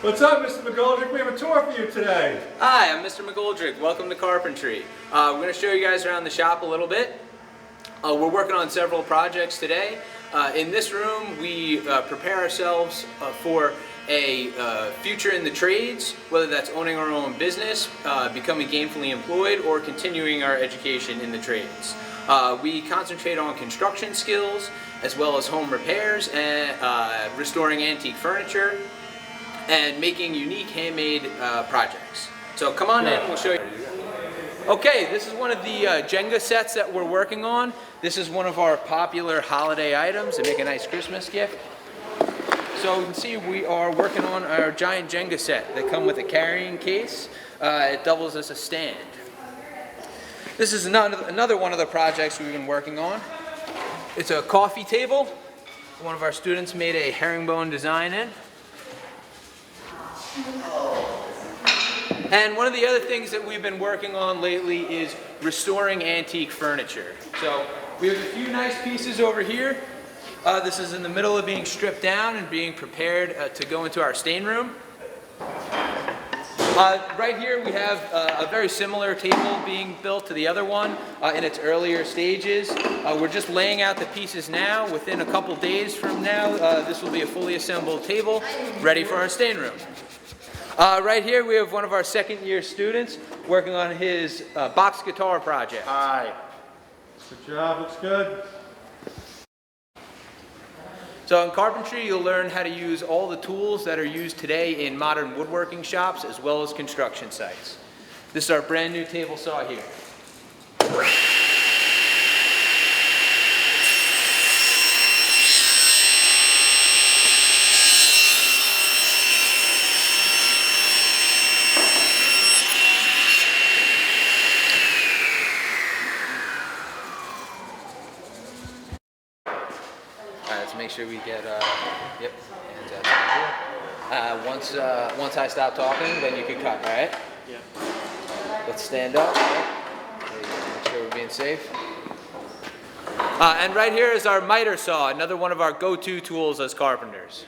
What's up, Mr. McGoldrick? We have a tour for you today. Hi, I'm Mr. McGoldrick. Welcome to Carpentry. We're going to show you guys around the shop a little bit. We're working on several projects today. In this room, we prepare ourselves for a future in the trades, whether that's owning our own business, becoming gainfully employed, or continuing our education in the trades. We concentrate on construction skills, as well as home repairs and restoring antique furniture, and making unique handmade projects. So come on in, we'll show you. Okay, this is one of the Jenga sets that we're working on. This is one of our popular holiday items to make a nice Christmas gift. So you can see we are working on our giant Jenga set. They come with a carrying case. It doubles as a stand. This is another one of the projects we've been working on. It's a coffee table. One of our students made a herringbone design in. And one of the other things that we've been working on lately is restoring antique furniture. So we have a few nice pieces over here. This is in the middle of being stripped down and being prepared to go into our stain room. Right here we have a very similar table being built to the other one in its earlier stages. We're just laying out the pieces now. Within a couple days from now, this will be a fully assembled table ready for our stain room. Right here we have one of our second-year students working on his box guitar project. Hi. Good job, looks good. So in carpentry, you'll learn how to use all the tools that are used today in modern woodworking shops as well as construction sites. This is our brand new table saw here. Let's make sure we get, yep, hands out here. Once I stop talking, then you can cut, all right? Yeah. Let's stand up. There you go. Make sure we're being safe. And right here is our miter saw, another one of our go-to tools as carpenters.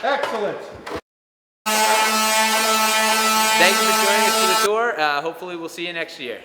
Excellent. Thank you for joining us for the tour. Hopefully we'll see you next year.